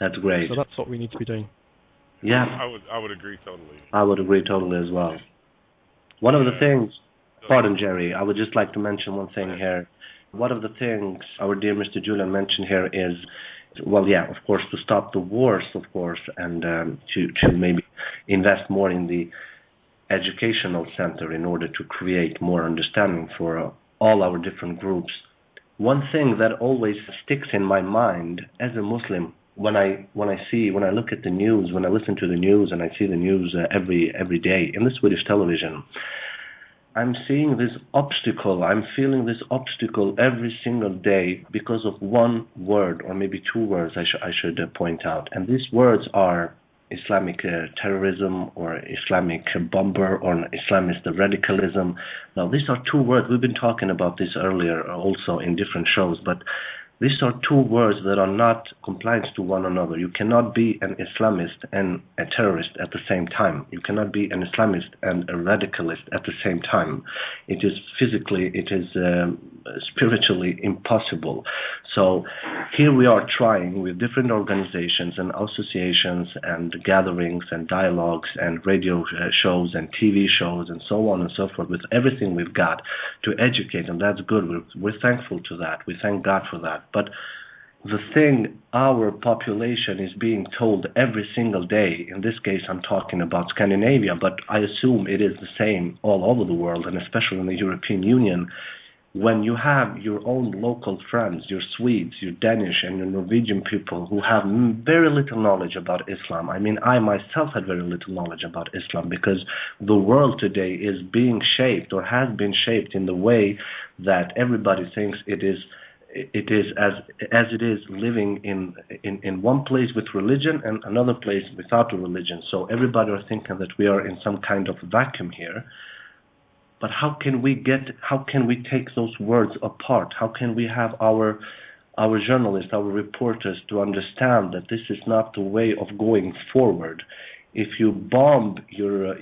That's great. So that's what we need to be doing. Yeah. I would agree totally. I would agree totally as well. One of the things, pardon Jerry, I would just like to mention one thing here. One of the things our dear Mr. Julian mentioned here is, well, yeah, of course, to stop the wars, of course, and to maybe invest more in the educational center in order to create more understanding for all our different groups. One thing that always sticks in my mind as a Muslim, when I look at the news, when I listen to the news, and I see the news every day in the Swedish television, I'm seeing this obstacle. I'm feeling this obstacle every single day because of one word, or maybe two words. I should point out, and these words are Islamic terrorism, or Islamic bomber, or Islamist radicalism. Now, these are two words. We've been talking about this earlier also in different shows, but these are two words that are not compliant to one another. You cannot be an Islamist and a terrorist at the same time. You cannot be an Islamist and a radicalist at the same time. It is physically, it is spiritually impossible. So here we are trying with different organizations and associations and gatherings and dialogues and radio shows and TV shows and so on and so forth, with everything we've got to educate, and that's good. We're thankful to that. We thank God for that. But the thing our population is being told every single day, in this case I'm talking about Scandinavia, but I assume it is the same all over the world, and especially in the European Union, when you have your own local friends, your Swedes, your Danish and your Norwegian people who have very little knowledge about Islam. I mean, I myself had very little knowledge about Islam, because the world today is being shaped, or has been shaped, in the way that everybody thinks it is as it is, living in one place with religion and another place without a religion. So everybody are thinking that we are in some kind of vacuum here. But how can we take those words apart? How can we have our journalists, our reporters, to understand that this is not the way of going forward? If you bomb your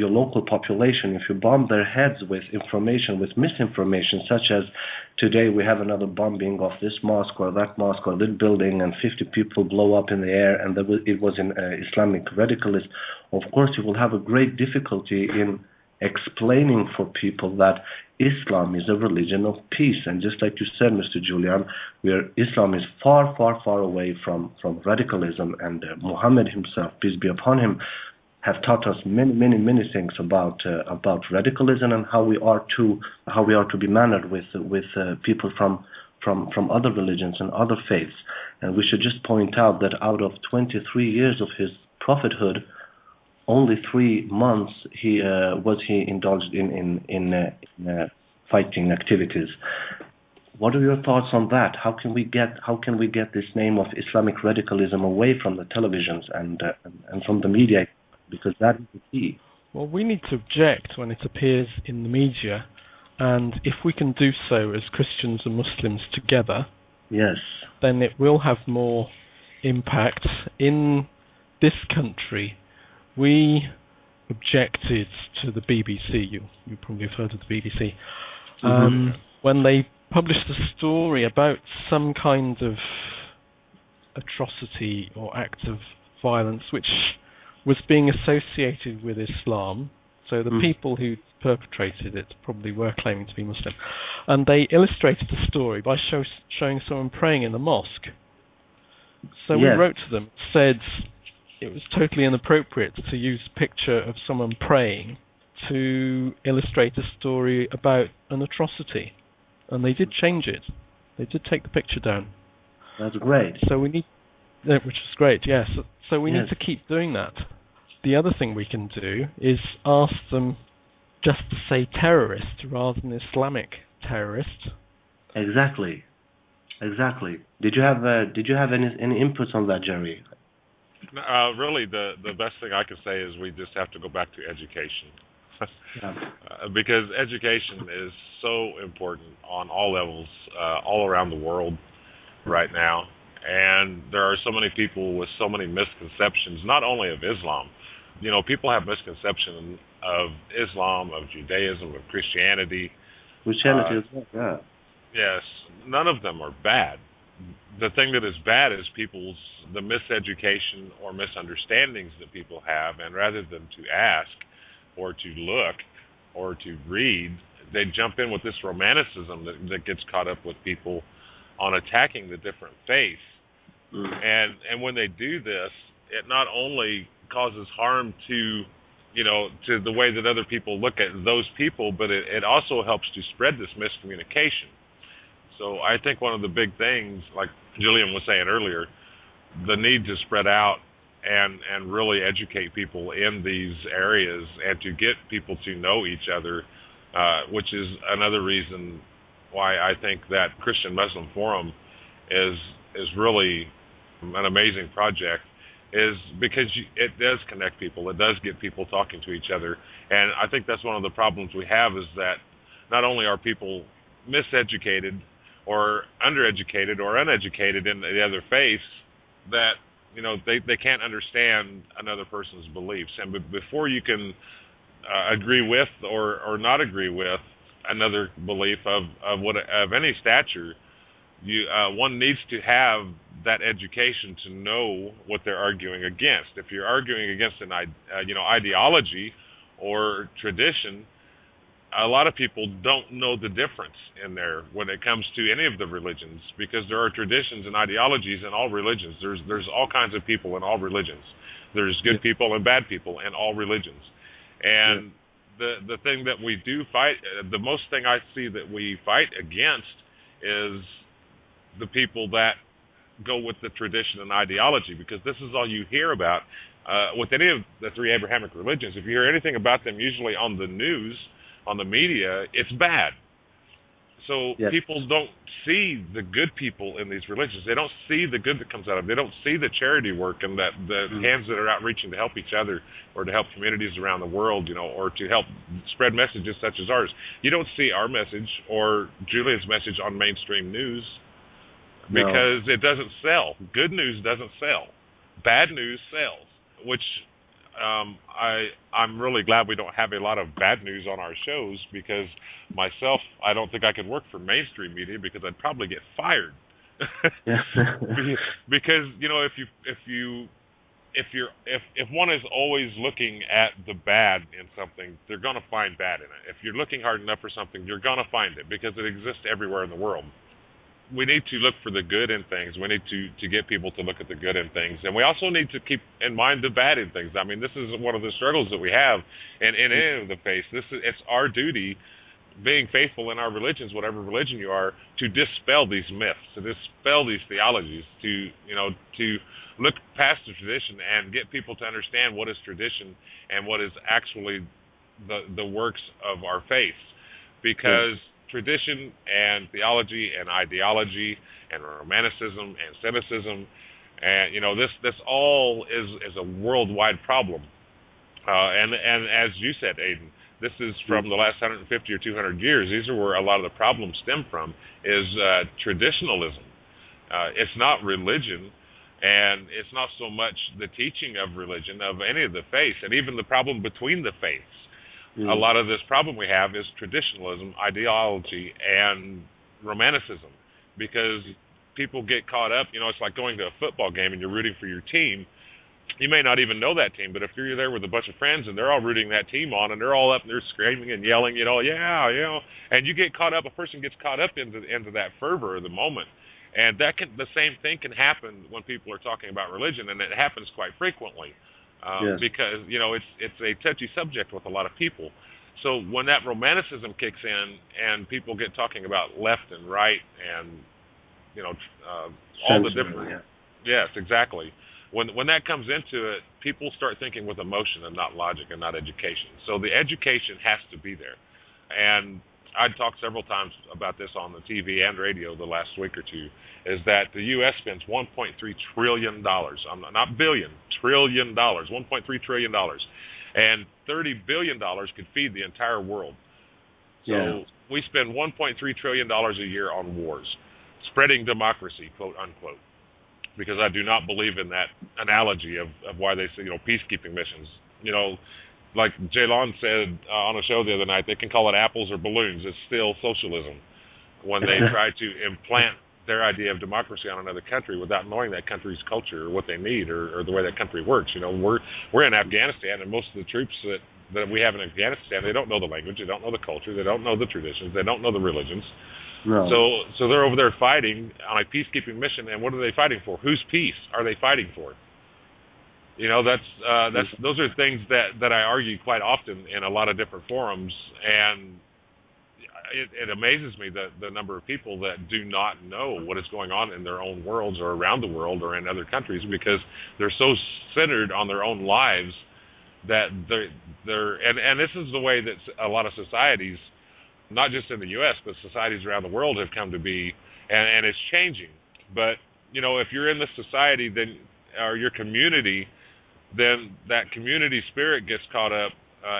local population, if you bomb their heads with information, with misinformation, such as today we have another bombing of this mosque or that mosque or this building, and 50 people blow up in the air, and it was an Islamic radicalist, of course you will have a great difficulty in explaining for people that Islam is a religion of peace. And just like you said, Mr. Julian, Islam is far, far, far away from radicalism, and Muhammad himself, peace be upon him, have taught us many, many, many things about radicalism, and how we are to be mannered with people from other religions and other faiths. And we should just point out that out of 23 years of his prophethood, only 3 months he indulged in fighting activities. What are your thoughts on that? How can we get this name of Islamic radicalism away from the televisions and from the media? Because that is the key. Well, we need to object when it appears in the media, and if we can do so as Christians and Muslims together, yes, then it will have more impact. In this country, we objected to the BBC. You probably have heard of the BBC. When they published a story about some kind of atrocity or act of violence which was being associated with Islam. So the people who perpetrated it probably were claiming to be Muslim. And they illustrated the story by showing someone praying in the mosque. So we wrote to them, said it was totally inappropriate to use a picture of someone praying to illustrate a story about an atrocity. And they did change it. They did take the picture down. That's great. So we need, which is great, yes. So we need to keep doing that. The other thing we can do is ask them just to say terrorist rather than Islamic terrorist. Exactly. Did you have any inputs on that, Jerry? Really, the best thing I could say is we just have to go back to education. Because education is so important on all levels, all around the world right now. And there are so many people with so many misconceptions, not only of Islam. You know, people have misconceptions of Islam, of Judaism, of Christianity. Christianity as well, yeah. Yes, none of them are bad. the thing that is bad is the miseducation or misunderstandings that people have, and rather than to ask or to look or to read, they jump in with this romanticism that gets caught up with people on attacking the different faiths. And when they do this, it not only causes harm to the way that other people look at those people, but it also helps to spread this miscommunication. So I think one of the big things, like Julian was saying earlier, the need to spread out and really educate people in these areas and to get people to know each other, which is another reason why I think that Christian Muslim Forum is really an amazing project, is because it does connect people. It does get people talking to each other. And I think that's one of the problems we have, is that not only are people miseducated or undereducated or uneducated in the other faiths, that they can't understand another person's beliefs. And before you can agree with or not agree with another belief of any stature, one needs to have that education to know what they're arguing against. If you're arguing against an ideology or tradition, a lot of people don't know the difference in there when it comes to any of the religions, because there are traditions and ideologies in all religions. There's all kinds of people in all religions. There's good people and bad people in all religions. And the thing that we do fight, the most thing I see that we fight against is the people that go with the tradition and ideology, because this is all you hear about with any of the three Abrahamic religions. If you hear anything about them, usually on the news, on the media, it's bad. So people don't see the good people in these religions. They don't see the good that comes out of them. They don't see the charity work and that the hands that are outreaching to help each other or to help communities around the world, or to help spread messages such as ours. You don't see our message or Julian's message on mainstream news, because it doesn't sell. Good news doesn't sell. Bad news sells, which I'm really glad we don't have a lot of bad news on our shows, because myself, I don't think I could work for mainstream media, because I'd probably get fired. Because if one is always looking at the bad in something, they're going to find bad in it. If you're looking hard enough for something, you're going to find it, because it exists everywhere in the world. We need to look for the good in things. We need to get people to look at the good in things. And we also need to keep in mind the bad in things. I mean, this is one of the struggles that we have in any of the faiths. It's our duty, being faithful in our religions, whatever religion you are, to dispel these myths, to dispel these theologies, to look past the tradition and get people to understand what is tradition and what is actually the works of our faiths. Because tradition and theology and ideology and romanticism and cynicism, and this all is a worldwide problem. And as you said, Aidan, this is from the last 150 or 200 years. These are where a lot of the problems stem from, is traditionalism. It's not religion, and it's not so much the teaching of religion, of any of the faiths, and even the problem between the faiths. A lot of this problem we have is traditionalism, ideology, and romanticism, because people get caught up. It's like going to a football game and you're rooting for your team. You may not even know that team, but if you're there with a bunch of friends and they're all rooting that team on, and they're all up and they're screaming and yelling, and you get caught up, a person gets caught up into that fervor of the moment. And the same thing can happen when people are talking about religion, and it happens quite frequently. Because it's a touchy subject with a lot of people. So when that romanticism kicks in and people get talking about left and right and all the different yes, exactly. When that comes into it, people start thinking with emotion and not logic and not education. So the education has to be there. And I'd talked several times about this on the TV and radio the last week or two, is that the U.S. spends $1.3 trillion, not billion, trillion dollars, $1.3 trillion, and $30 billion could feed the entire world. So we spend $1.3 trillion a year on wars, spreading democracy, quote unquote, because I do not believe in that analogy of why they say, peacekeeping missions. Like Julian said on a show the other night, they can call it apples or balloons. It's still socialism when they try to implant their idea of democracy on another country without knowing that country's culture or what they need or the way that country works. You know, we're in Afghanistan, and most of the troops that we have in Afghanistan, they don't know the language, they don't know the culture, they don't know the traditions, they don't know the religions. No. So they're over there fighting on a peacekeeping mission, and what are they fighting for? Whose peace are they fighting for? You know, those are things that I argue quite often in a lot of different forums, and it amazes me the number of people that do not know what is going on in their own worlds or around the world or in other countries, because they're so centered on their own lives that they're and this is the way that a lot of societies, not just in the U.S., but societies around the world have come to be, and it's changing. But, you know, if you're in this society, then or your community, then that community spirit gets caught up,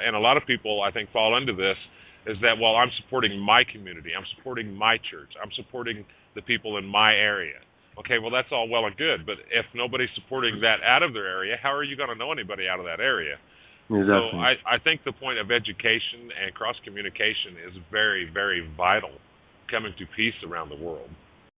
and a lot of people, I think, fall into this, is that, well, I'm supporting my community, I'm supporting my church, I'm supporting the people in my area. Okay, well, that's all well and good, but if nobody's supporting that out of their area, how are you going to know anybody out of that area? Exactly. So I think the point of education and cross-communication is very, very vital coming to peace around the world.